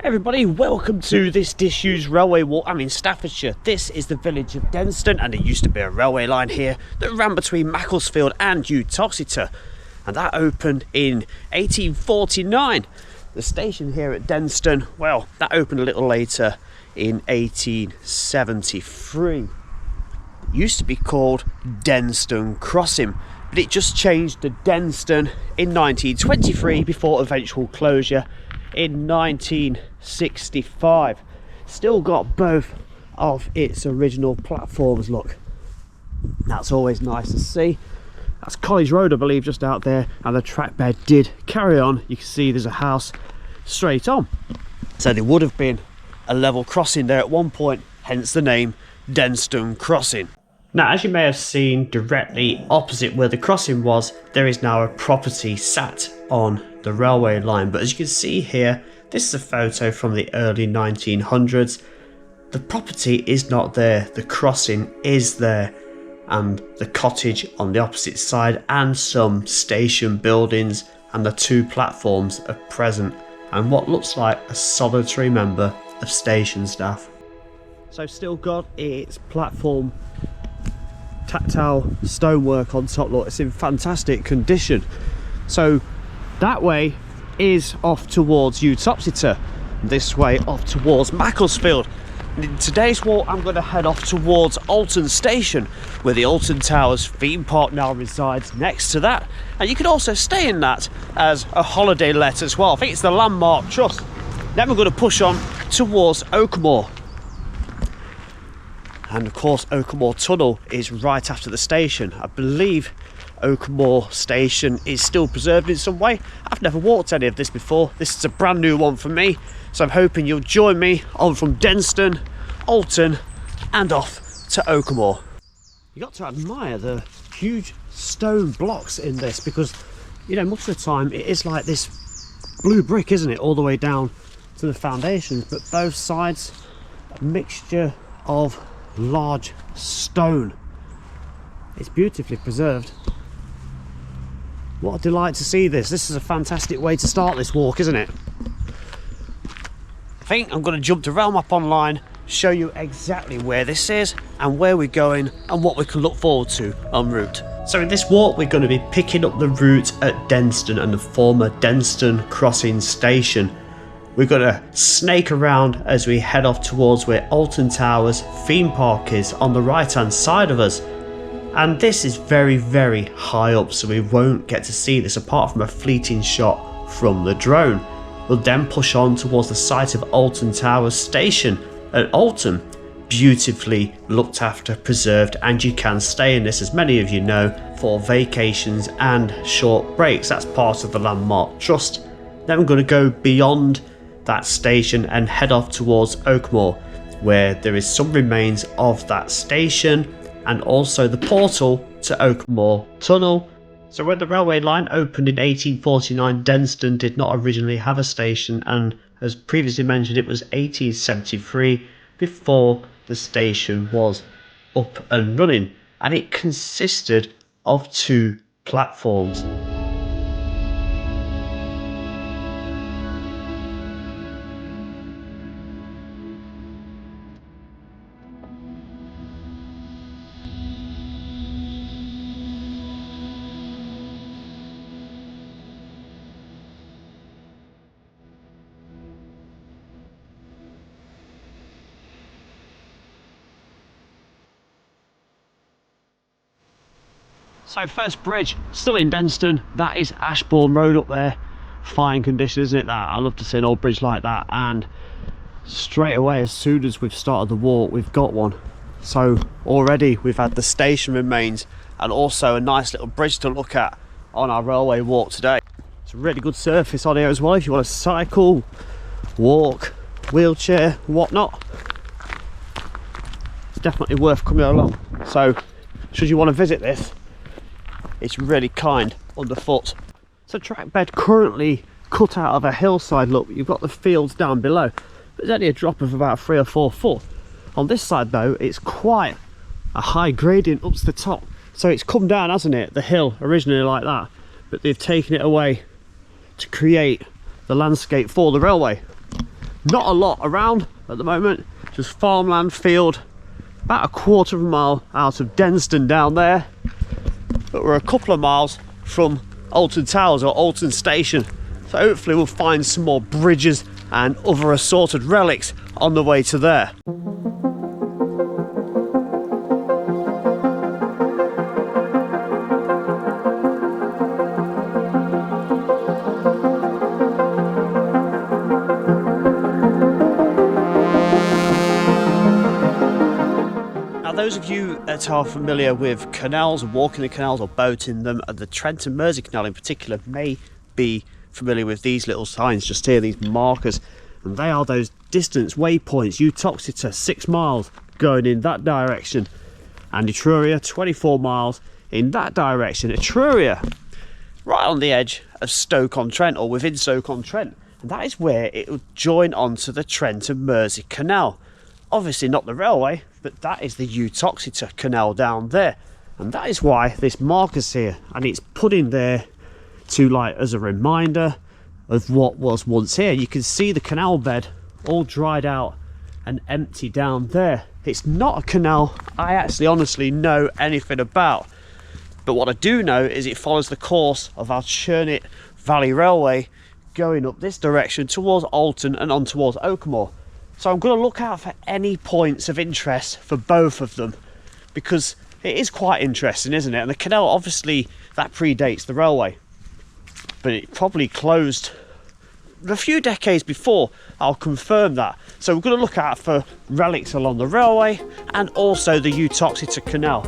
Everybody, welcome to this disused railway walk. I'm in Staffordshire. This is the village of Denstone, and there used to be a railway line here that ran between Macclesfield and Uttoxeter, and that opened in 1849. The station here at Denstone, well, that opened a little later in 1873. It used to be called Denstone Crossing, but it just changed to Denstone in 1923 before eventual closure in 1965. Still got both of its original platforms, look. That's always nice to see. That's College Road, I believe, just out there, and the track bed did carry on. You can see there's a house straight on. So there would have been a level crossing there at one point, hence the name Denstone Crossing. Now, as you may have seen, directly opposite where the crossing was, there is now a property sat on the railway line. But as you can see here, this is a photo from the early 1900s. The property is not there, the crossing is there, and the cottage on the opposite side, and some station buildings, and the two platforms are present, and what looks like a solitary member of station staff. So still got its platform tactile stonework on top, look, it's in fantastic condition. So that way is off towards Uttoxeter, this way off towards Macclesfield. And in today's walk I'm going to head off towards Alton Station, where the Alton Towers Theme Park now resides next to that, and you can also stay in that as a holiday let as well. I think it's the Landmark Trust. Then we're going to push on towards Oakamoor. And of course, Oakamoor Tunnel is right after the station. I believe Oakamoor Station is still preserved in some way. I've never walked any of this before. This is a brand new one for me. So I'm hoping you'll join me on from Denstone, Alton, and off to Oakamoor. You got to admire the huge stone blocks in this, because, you know, most of the time it is like this blue brick, isn't it, all the way down to the foundations, but both sides a mixture of large stone. It's beautifully preserved. What a delight to see this. This is a fantastic way to start this walk, isn't it? I think I'm going to jump to Rail Map Online, show you exactly where this is and where we're going and what we can look forward to en route. So in this walk we're going to be picking up the route at Denstone and the former Denstone Crossing Station. We're going to snake around as we head off towards where Alton Towers Theme Park is on the right hand side of us. And this is very, very high up, so we won't get to see this apart from a fleeting shot from the drone. We'll then push on towards the site of Alton Towers Station at Alton. Beautifully looked after, preserved, and you can stay in this, as many of you know, for vacations and short breaks. That's part of the Landmark Trust. Then we're going to go beyond that station and head off towards Oakamoor, where there is some remains of that station and also the portal to Oakamoor Tunnel. So when the railway line opened in 1849, Denstone did not originally have a station, and as previously mentioned, it was 1873 before the station was up and running, and it consisted of two platforms. So first bridge, still in Denstone, that is Ashbourne Road up there. Fine condition, isn't it, that? I love to see an old bridge like that. And straight away, as soon as we've started the walk, we've got one. So already we've had the station remains and also a nice little bridge to look at on our railway walk today. It's a really good surface on here as well if you want to cycle, walk, wheelchair, whatnot. It's definitely worth coming along. So should you want to visit this, it's really kind underfoot. It's a track bed currently cut out of a hillside. Look, you've got the fields down below. There's only a drop of about 3 or 4 foot. On this side though, it's quite a high gradient up to the top. So it's come down, hasn't it, the hill originally like that, but they've taken it away to create the landscape for the railway. Not a lot around at the moment, just farmland, field, about a quarter of a mile out of Denstone down there. But we're a couple of miles from Alton Towers or Alton Station, so hopefully we'll find some more bridges and other assorted relics on the way to there. Those of you that are familiar with canals, walking the canals or boating them, and the Trent and Mersey Canal in particular, may be familiar with these little signs just here, these markers, and they are those distance waypoints. Uttoxeter 6 miles going in that direction, and Etruria 24 miles in that direction. Etruria right on the edge of Stoke-on-Trent, or within Stoke-on-Trent, and that is where it will join onto the Trent and Mersey Canal. Obviously not the railway, but that is the Uttoxeter Canal down there, and that is why this marker's here, and it's put in there to, like, as a reminder of what was once here. You can see the canal bed all dried out and empty down there. It's not a canal I actually honestly know anything about, but what I do know is it follows the course of our Churnet Valley Railway going up this direction towards Alton and on towards Oakamoor. So I'm going to look out for any points of interest for both of them, because it is quite interesting, isn't it? And the canal, obviously, that predates the railway, but it probably closed a few decades before. I'll confirm that. So we're going to look out for relics along the railway and also the Uttoxeter Canal.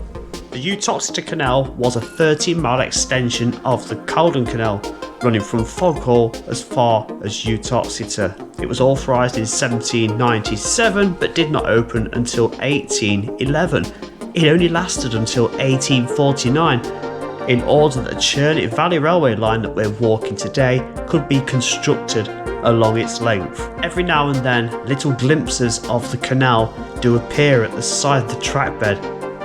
The Uttoxeter Canal was a 13-mile extension of the Caldon Canal, running from Foghall as far as Uttoxeter. It was authorised in 1797 but did not open until 1811. It only lasted until 1849 in order that the Churnet Valley Railway line that we're walking today could be constructed along its length. Every now and then little glimpses of the canal do appear at the side of the track bed,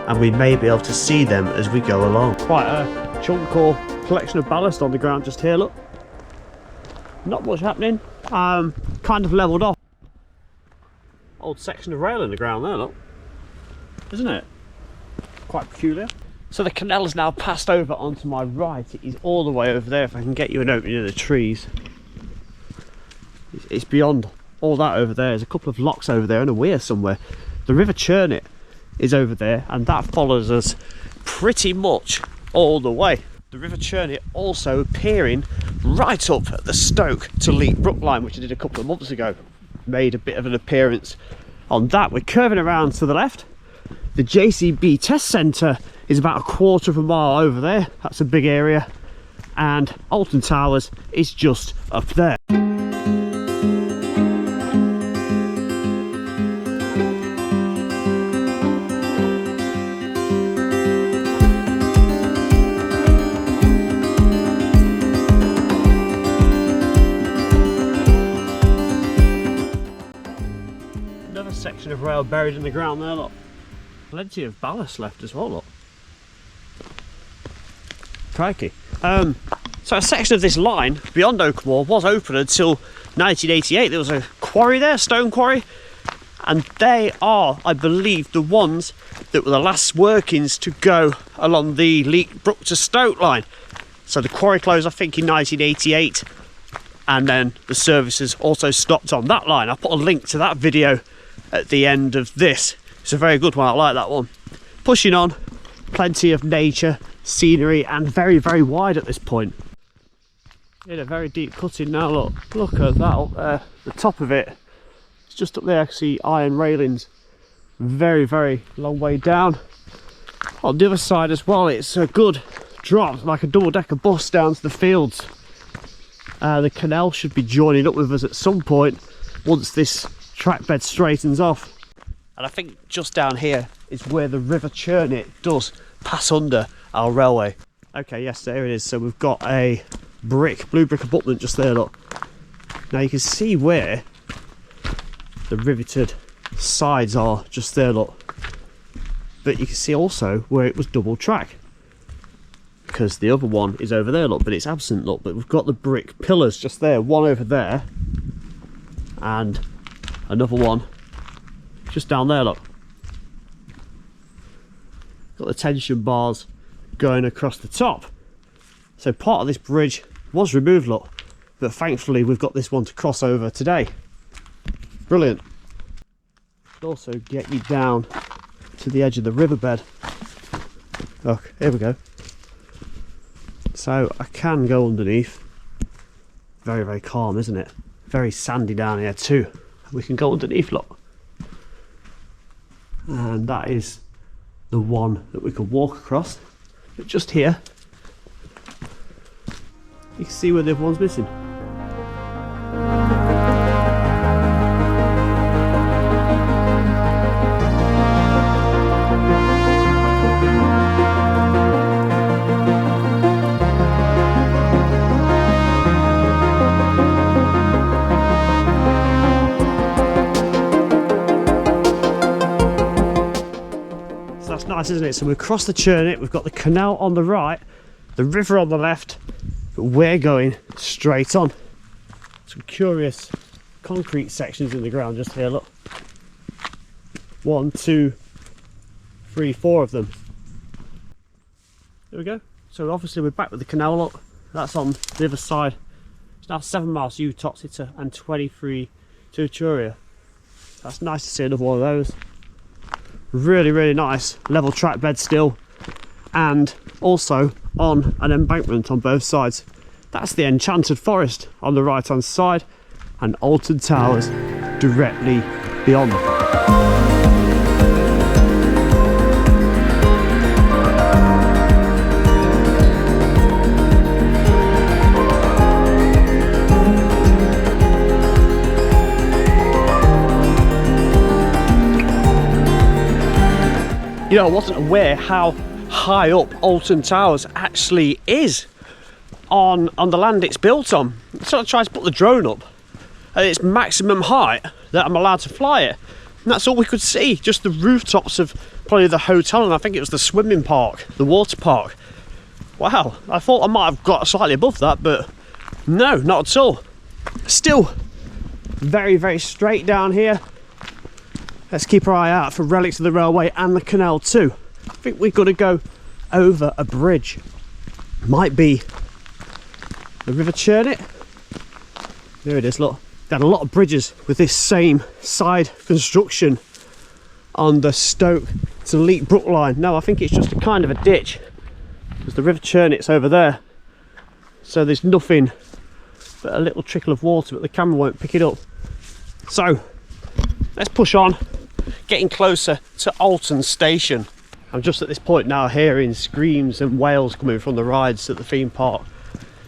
and we may be able to see them as we go along. Quite a chunk or collection of ballast on the ground just here, look. Not much happening, kind of levelled off. Old section of rail in the ground there, look. Isn't it? Quite peculiar. So the canal is now passed over onto my right. It is all the way over there. If I can get you an opening of the trees. It's beyond all that over there. There's a couple of locks over there and a weir somewhere. The River Churnet is over there, and that follows us pretty much all the way. The River Churnet also appearing right up at the Stoke to Leek Brook line, which I did a couple of months ago. Made a bit of an appearance on that. We're curving around to the left. The JCB Test Centre is about a quarter of a mile over there. That's a big area. And Alton Towers is just up there. Another section of rail buried in the ground there, look. Plenty of ballast left as well, look. Crikey. So a section of this line beyond Oakamoor was open until 1988. There was a quarry there, stone quarry, and they are, I believe, the ones that were the last workings to go along the Leek Brook to Stoke line. So the quarry closed, I think, in 1988, and then the services also stopped on that line. I'll put a link to that video at the end of this. It's a very good one, I like that one. Pushing on, plenty of nature, scenery, and very, very wide at this point. In a very deep cutting now, look at that up there. The top of it, it's just up there. I can see iron railings, very, very long way down. On the other side as well, it's a good drop, like a double-decker bus down to the fields. The canal should be joining up with us at some point once this track bed straightens off. And I think just down here is where the River Churnet does pass under our railway. Okay, yes, there it is. So we've got a blue brick abutment just there, look. Now you can see where the riveted sides are just there, look. But you can see also where it was double track, because the other one is over there, look, but it's absent, look. But we've got the brick pillars just there, one over there and another one just down there, look. Got the tension bars going across the top. So part of this bridge was removed, look, but thankfully we've got this one to cross over today. Brilliant. Could also get you down to the edge of the riverbed. Look, here we go. So I can go underneath. Very, very calm, isn't it? Very sandy down here too. We can go underneath, look. And that is the one that we could walk across. But just here, you can see where the other one's missing. That's nice, isn't it? So we've crossed the Churnet, we've got the canal on the right, the river on the left, but we're going straight on. Some curious concrete sections in the ground just here, look. 1, 2, 3, 4 of them. There we go. So obviously we're back with the canal, look. That's on the other side. It's now 7 miles to Utah and 23 to Turia. That's nice to see another one of those. Really, really nice level track bed still, and also on an embankment on both sides. That's the Enchanted Forest on the right hand side, and Alton Towers directly beyond. You know, I wasn't aware how high up Alton Towers actually is on the land it's built on. So I tried to put the drone up at its maximum height that I'm allowed to fly it. And that's all we could see, just the rooftops of probably the hotel, and I think it was the swimming park, the water park. Wow, I thought I might have got slightly above that, but no, not at all. Still very, very straight down here. Let's keep our eye out for relics of the railway and the canal too. I think we've got to go over a bridge. Might be the River Churnet. There it is, look. They had a lot of bridges with this same side construction on the Stoke to Leek Brook line. No, I think it's just a kind of a ditch, because the River Churnet's over there. So there's nothing but a little trickle of water, but the camera won't pick it up. So let's push on. Getting closer to Alton Station. I'm just at this point now hearing screams and wails coming from the rides at the theme park.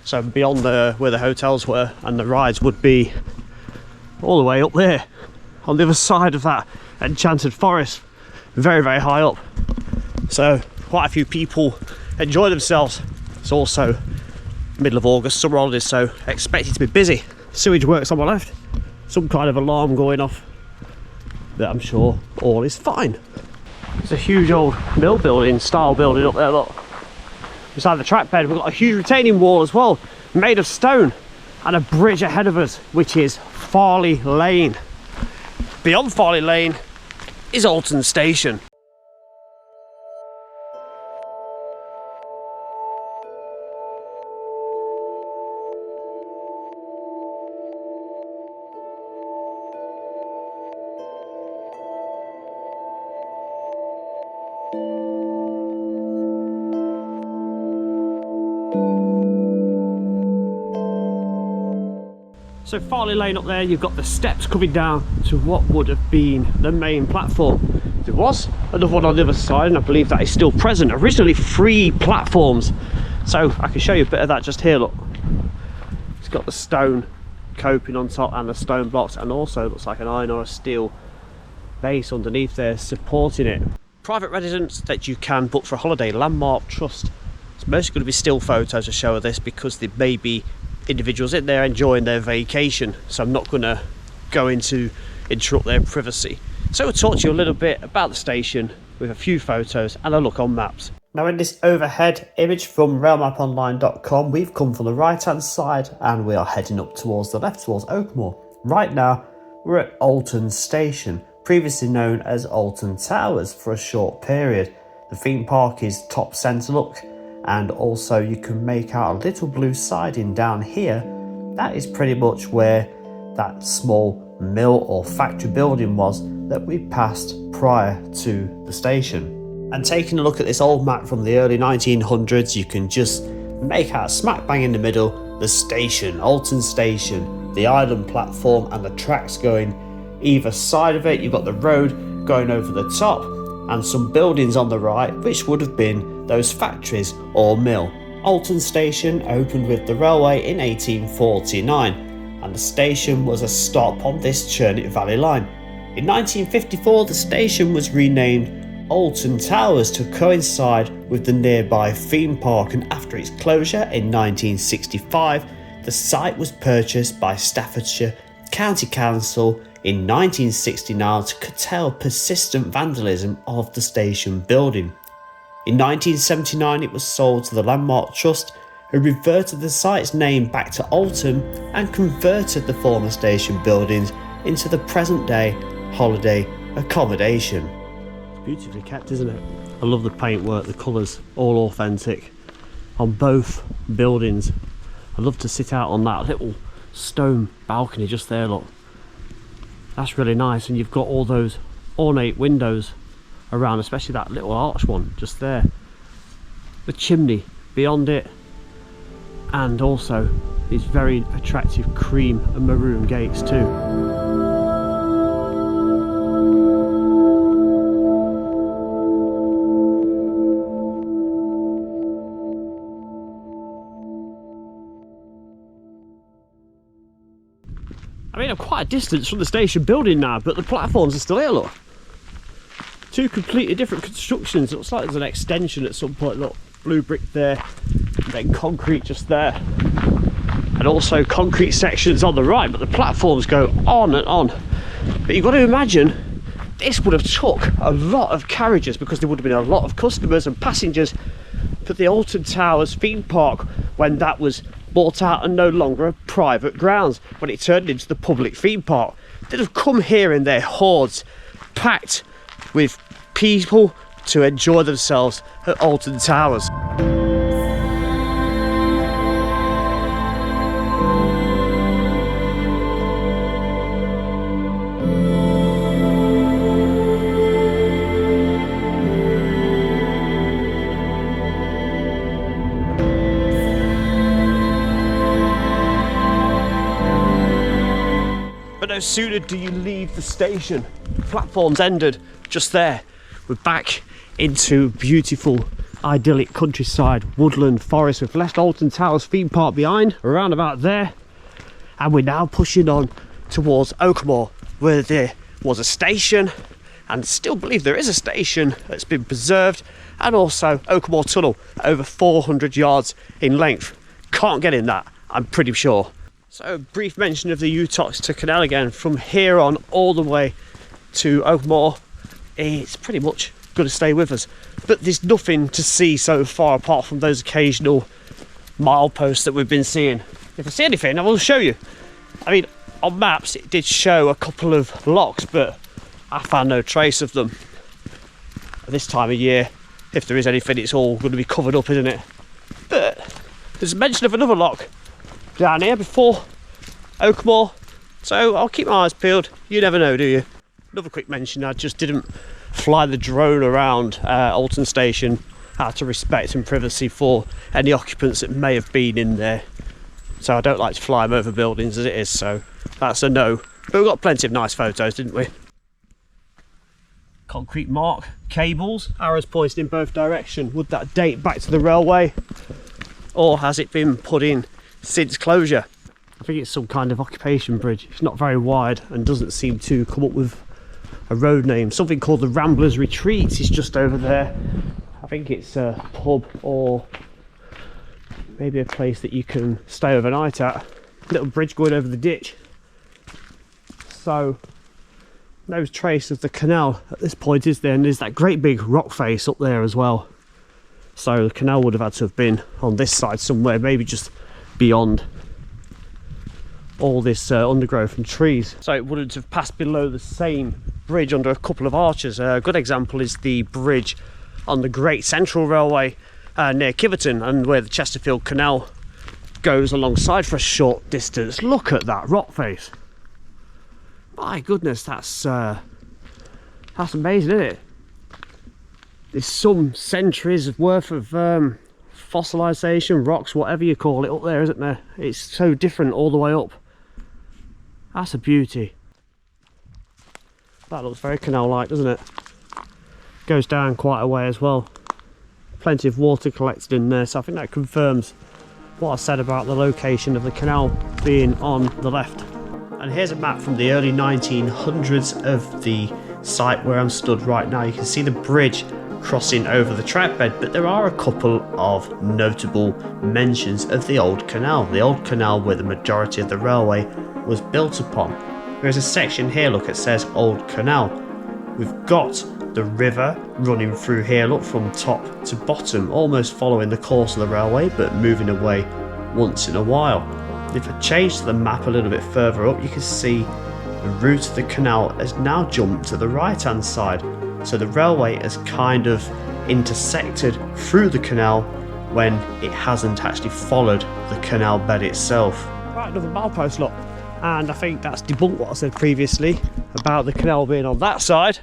So beyond where the hotels were, and the rides would be all the way up there on the other side of that Enchanted Forest, very, very high up. So quite a few people enjoy themselves. It's also middle of August, summer holidays, so expect it to be busy. Sewage works on my left, some kind of alarm going off, but I'm sure all is fine. It's a huge old mill building, style building up there, look. Beside the track bed, we've got a huge retaining wall as well, made of stone, and a bridge ahead of us, which is Farley Lane. Beyond Farley Lane is Alton Station. So Farley Lane up there, you've got the steps coming down to what would have been the main platform. There was another one on the other side, and I believe that is still present. Originally 3 platforms, so I can show you a bit of that just here, look. It's got the stone coping on top and the stone blocks, and also looks like an iron or a steel base underneath there supporting it. Private residence that you can book for a holiday, Landmark Trust. It's mostly going to be still photos to show of this, because there may be individuals in there enjoying their vacation, so I'm not going to go into interrupt their privacy. So we'll talk to you a little bit about the station with a few photos and a look on maps. Now in this overhead image from railmaponline.com, we've come from the right hand side and we are heading up towards the left, towards Oakamoor. Right now We're at Alton Station, previously known as Alton Towers, for a short period. The theme park is top centre look, and also you can make out a little blue siding down here. That is pretty much where that small mill or factory building was that we passed prior to the station. And taking a look at this old map from the early 1900s, you can just make out smack bang in the middle the station, Alton Station, the island platform and the tracks going either side of it. You've got the road going over the top and some buildings on the right, which would have been those factories or mill. Alton Station opened with the railway in 1849, and the station was a stop on this Churnet Valley line. In 1954, the station was renamed Alton Towers to coincide with the nearby theme park, and after its closure in 1965, the site was purchased by Staffordshire County Council in 1969 to curtail persistent vandalism of the station building. In 1979, it was sold to the Landmark Trust, who reverted the site's name back to Alton and converted the former station buildings into the present day holiday accommodation. It's beautifully kept, isn't it? I love the paintwork, the colours, all authentic on both buildings. I'd love to sit out on that little stone balcony just there, look. That's really nice, and you've got all those ornate windows around, especially that little arch one just there. The chimney beyond it, and also these very attractive cream and maroon gates too. I mean, I'm quite a distance from the station building now, but the platforms are still here, look. Two completely different constructions. It looks like there's an extension at some point, look. Blue brick there, and then concrete just there. And also concrete sections on the right, but the platforms go on and on. But you've got to imagine, this would have took a lot of carriages because there would have been a lot of customers and passengers for the Alton Towers Theme Park when that was bought out and no longer a private grounds, when it turned into the public theme park. They'd have come here in their hordes, packed with people to enjoy themselves at Alton Towers. But no sooner do you leave the station, the platform's ended just there. We're back into beautiful, idyllic countryside, woodland, forest. We've left Alton Towers Theme Park behind, around about there, and we're now pushing on towards Oakamoor, where there was a station, and still believe there is a station that's been preserved, and also Oakamoor Tunnel, over 400 yards in length. Can't get in that, I'm pretty sure. So a brief mention of the Uttox to Canal again. From here on all the way to Oakamoor, it's pretty much going to stay with us. But there's nothing to see so far apart from those occasional mileposts that we've been seeing. If I see anything, I will show you. I mean, on maps it did show a couple of locks, but I found no trace of them. At this time of year, if there is anything, it's all going to be covered up, isn't it? But there's a mention of another lock down here before Oakamoor, so I'll keep my eyes peeled. You never know, do you? Another quick mention, I just didn't fly the drone around Alton Station out of respect and privacy for any occupants that may have been in there. So I don't like to fly them over buildings as it is, so that's a no. But we got plenty of nice photos, didn't we? Concrete mark, cables, arrows pointing in both directions. Would that date back to the railway? Or has it been put in since closure? I think it's some kind of occupation bridge. It's not very wide and doesn't seem to come up with a road name. Something called the Ramblers Retreat is just over there. I think it's a pub or maybe a place that you can stay overnight at. Little bridge going over the ditch. So no trace of the canal at this point, is there? And there's that great big rock face up there as well. So the canal would have had to have been on this side somewhere, maybe just beyond. all this undergrowth and trees, so it wouldn't have passed below the same bridge under a couple of arches. A good example is the bridge on the Great Central Railway near Kiverton, and where the Chesterfield Canal goes alongside for a short distance. Look at that rock face. My goodness, that's amazing, isn't it? There's some centuries worth of fossilisation, rocks, whatever you call it, up there, isn't there? It's so different all the way up. That's a beauty. That looks very canal-like, doesn't it? Goes down quite a way as well. Plenty of water collected in there, so I think that confirms what I said about the location of the canal being on the left. And here's a map from the early 1900s of the site where I'm stood right now. You can see the bridge crossing over the trackbed, but there are a couple of notable mentions of the old canal where the majority of the railway was built upon. There's a section here, look, it says Old Canal. We've got the river running through here, look, from top to bottom, almost following the course of the railway but moving away once in a while. If I change the map a little bit further up, you can see the route of the canal has now jumped to the right hand side, so the railway has kind of intersected through the canal when it hasn't actually followed the canal bed itself. Right, another milepost, look, and I think that's debunked what I said previously about the canal being on that side.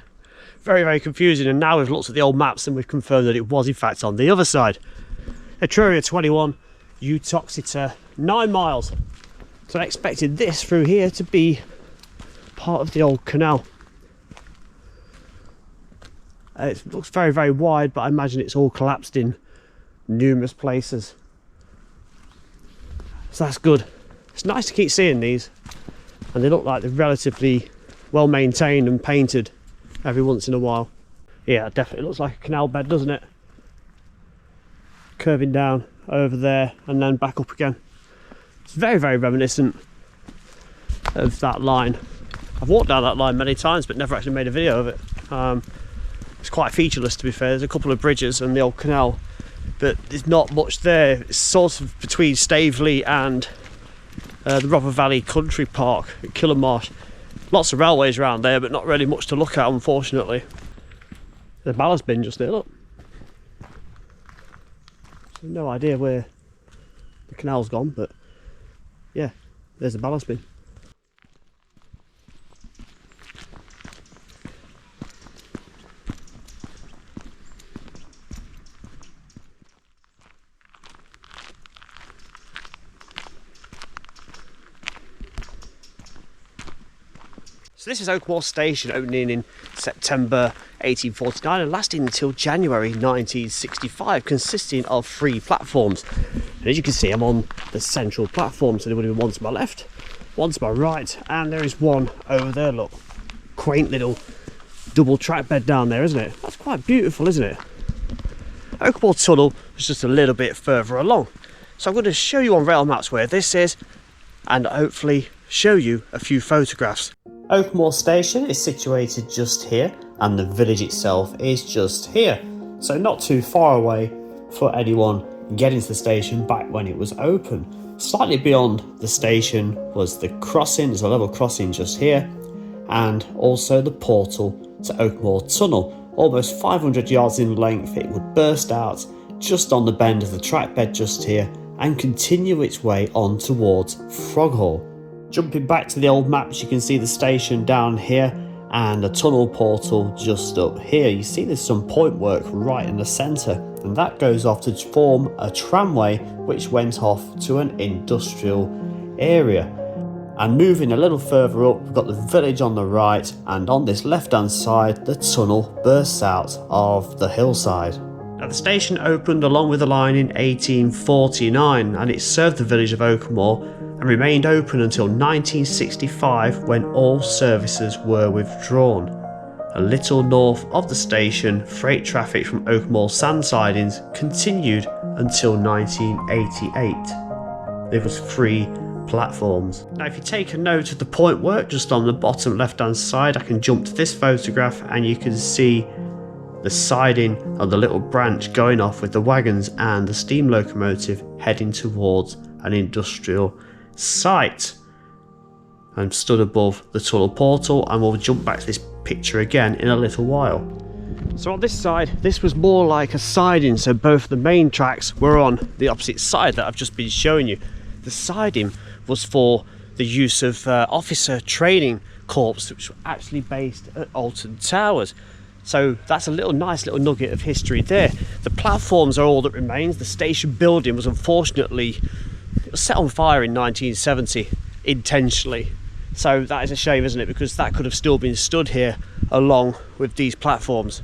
Very, very confusing, and now we've looked at the old maps and we've confirmed that it was in fact on the other side. Etruria 21, Utoxeter 9 miles. So I expected this through here to be part of the old canal. It looks very, very wide, but I imagine it's all collapsed in numerous places. So that's good. It's nice to keep seeing these, and they look like they're relatively well maintained and painted every once in a while. Yeah, it definitely looks like a canal bed, doesn't it? Curving down over there and then back up again. It's very, very reminiscent of that line. I've walked down that line many times but never actually made a video of it. It's quite featureless, to be fair. There's a couple of bridges and the old canal, but there's not much there. It's sort of between Staveley and the Rother Valley Country Park at Kilmarsh. Lots of railways around there, but not really much to look at, unfortunately. There's a ballast bin just there, look. So no idea where the canal's gone, but yeah, there's a ballast bin. So this is Oakamoor Station, opening in September 1849 and lasting until January 1965, consisting of 3 platforms. And as you can see, I'm on the central platform, so there would have been one to my left, one to my right, and there is one over there, look. Quaint little double track bed down there, isn't it? That's quite beautiful, isn't it? Oakamoor Tunnel is just a little bit further along. So I'm going to show you on rail maps where this is, and hopefully show you a few photographs. Oakamoor Station is situated just here, and the village itself is just here, so not too far away for anyone getting to the station back when it was open. Slightly beyond the station was the crossing, there's a level crossing just here, and also the portal to Oakamoor Tunnel. Almost 500 yards in length, it would burst out just on the bend of the track bed just here and continue its way on towards Froghall. Jumping back to the old maps, you can see the station down here and the tunnel portal just up here. You see there's some point work right in the centre, and that goes off to form a tramway which went off to an industrial area. And moving a little further up, we've got the village on the right, and on this left hand side the tunnel bursts out of the hillside. Now the station opened along with the line in 1849, and it served the village of Oakamoor and remained open until 1965, when all services were withdrawn. A little north of the station, freight traffic from Oakamoor sand sidings continued until 1988. There was 3 platforms. Now if you take a note of the point work just on the bottom left hand side, I can jump to this photograph and you can see the siding of the little branch going off with the wagons and the steam locomotive heading towards an industrial site. I'm stood above the tunnel portal, and we'll jump back to this picture again in a little while. So on this side, this was more like a siding, so both the main tracks were on the opposite side that I've just been showing you. The siding was for the use of officer training corps, which were actually based at Alton Towers. So that's a nice little nugget of history there. The platforms are all that remains. The station building was unfortunately set on fire in 1970 intentionally. So that is a shame, isn't it? Because that could have still been stood here along with these platforms.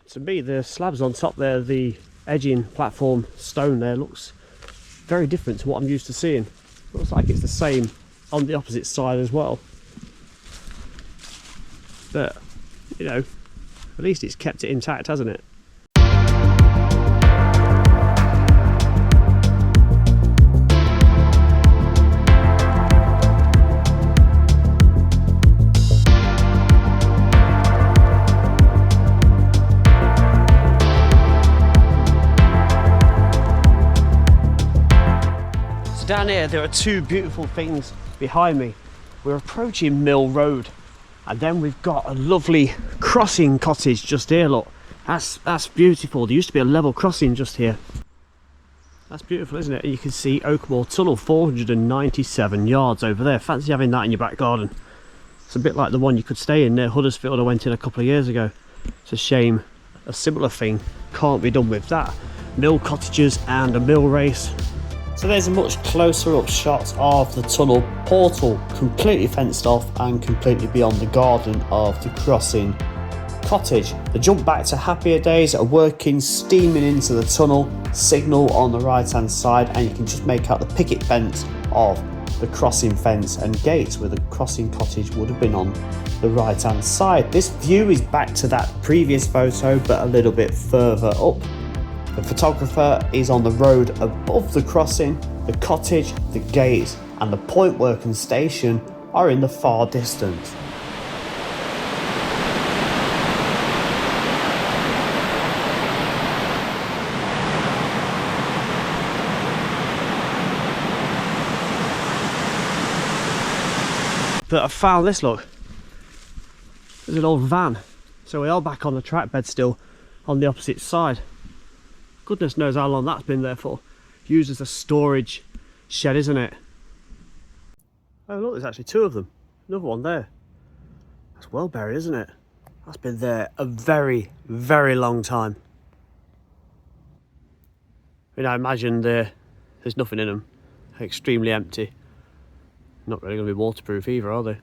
To me, the slabs on top there, the edging platform stone there, looks very different to what I'm used to seeing. Looks like it's the same on the opposite side as well. But, you know, at least it's kept it intact, hasn't it? So down here there are two beautiful things behind me. We're approaching Mill Road. And then we've got a lovely crossing cottage just here, look. That's beautiful. There used to be a level crossing just here. That's beautiful, isn't it? And you can see Oakamoor Tunnel, 497 yards over there. Fancy having that in your back garden. It's a bit like the one you could stay in near Huddersfield I went in a couple of years ago. It's a shame a similar thing can't be done with that. Mill cottages and a mill race. So there's a much closer up shot of the tunnel portal, completely fenced off and completely beyond the garden of the crossing cottage. The jump back to happier days are working, steaming into the tunnel, signal on the right hand side, and you can just make out the picket fence of the crossing fence and gates where the crossing cottage would have been on the right hand side. This view is back to that previous photo but a little bit further up. The photographer is on the road above the crossing. The cottage, the gates and the point work and station are in the far distance. But I found this, look. There's an old van. So we are back on the track bed still on the opposite side. Goodness knows how long that's been there for. Used as a storage shed, isn't it? Oh look, there's actually two of them. Another one there. That's well buried, isn't it? That's been there a very, very long time. I mean, I imagine there's nothing in them. Extremely empty. Not really going to be waterproof either, are they?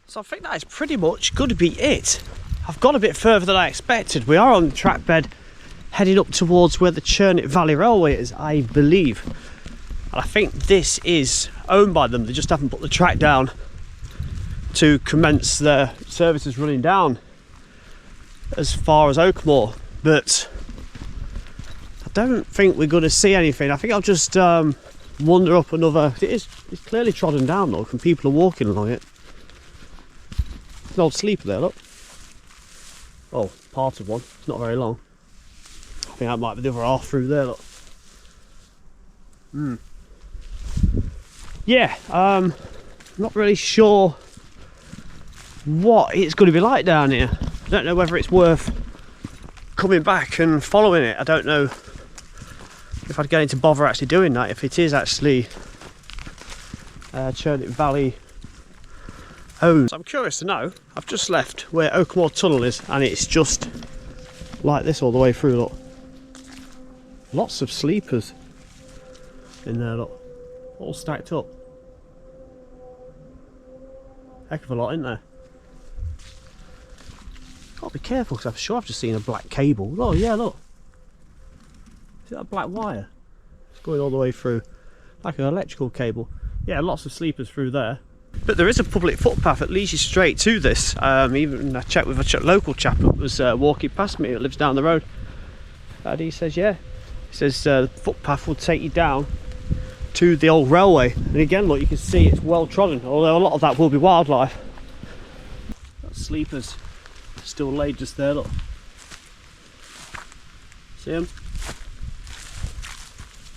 So I think that is pretty much going to be it. I've gone a bit further than I expected. We are on the track bed, heading up towards where the Churnet Valley Railway is, I believe. And I think this is owned by them. They just haven't put the track down to commence their services running down as far as Oakamoor. But I don't think we're going to see anything. I think I'll just wander up another. It's clearly trodden down, look, and people are walking along it. There's an old sleeper there, look. Oh, part of one. It's not very long. I think that might be the other half through there, look. Yeah, not really sure what it's going to be like down here. I don't know whether it's worth coming back and following it. I don't know if I'd get into bother actually doing that, if it is actually Churnet Valley owned. So I'm curious to know. I've just left where Oakamoor Tunnel is, and it's just like this all the way through, look. Lots of sleepers in there, look, all stacked up. Heck of a lot, isn't there? Gotta be careful, because I'm sure I've just seen a black cable. Oh yeah, look. Is that a black wire? It's going all the way through, like an electrical cable. Yeah, lots of sleepers through there. But there is a public footpath that leads you straight to this. Even I checked with a local chap that was walking past me, who lives down the road. And he says, yeah. He says the footpath will take you down to the old railway. And again, look, you can see it's well trodden, although a lot of that will be wildlife. Got sleepers still laid just there, look. See them?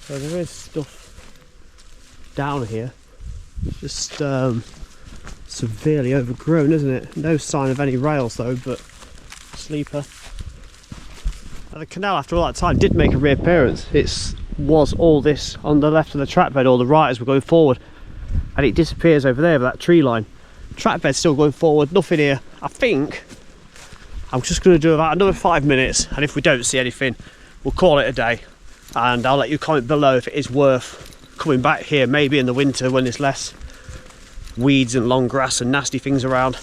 So there is stuff down here. Just severely overgrown, isn't it? No sign of any rails though, but sleeper. And the canal, after all that time, did make a reappearance. It was all this on the left of the track bed, all the right as we're going forward, and it disappears over there with that tree line. Track bed's still going forward, nothing here. I think I'm just going to do about another 5 minutes, and if we don't see anything, we'll call it a day. And I'll let you comment below if it is worth coming back here, maybe in the winter when there's less weeds and long grass and nasty things around.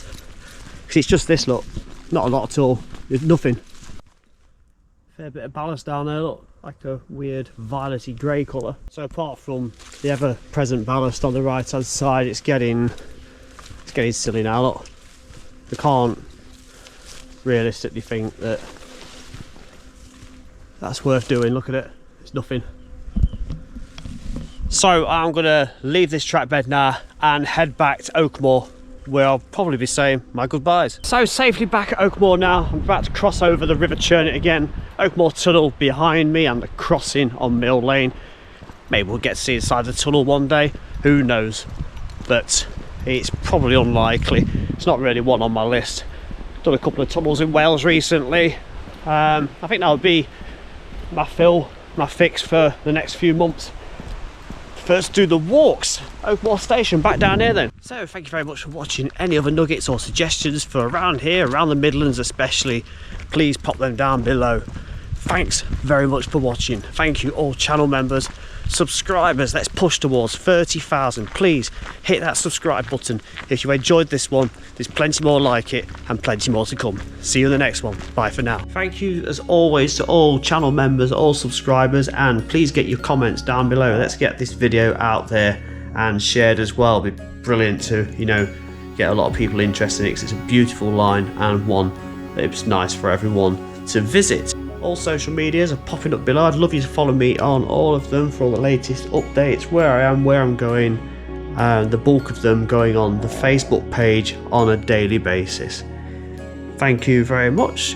Because it's just this, look, not a lot at all. There's nothing. Fair bit of ballast down there, look, like a weird violety grey colour. So apart from the ever-present ballast on the right-hand side, it's getting silly now. Look, I can't realistically think that that's worth doing. Look at it, it's nothing. So I'm gonna leave this track bed now and head back to Oakamoor, where I'll probably be saying my goodbyes. So safely back at Oakamoor now. I'm about to cross over the River Churnet again. Oakamoor Tunnel behind me and the crossing on Mill Lane. Maybe we'll get to see inside the tunnel one day, who knows, but it's probably unlikely. It's not really one on my list. Done a couple of tunnels in Wales recently. I think that'll be my fix for the next few months. First do the walks, Oakamoor Station, back down here then. So thank you very much for watching. Any other nuggets or suggestions for around here, around the Midlands especially, please pop them down below. Thanks very much for watching. Thank you all channel members, subscribers. Let's push towards 30,000. Please hit that subscribe button if you enjoyed this one. There's plenty more like it and plenty more to come. See you in the next one. Bye for now. Thank you as always to all channel members, all subscribers, and please get your comments down below. Let's get this video out there and shared as well. It'd be brilliant to, you know, get a lot of people interested in it, 'cause it's a beautiful line and one that it's nice for everyone to visit. All social medias are popping up below. I'd love you to follow me on all of them for all the latest updates, where I am, where I'm going, the bulk of them going on the Facebook page on a daily basis. Thank you very much.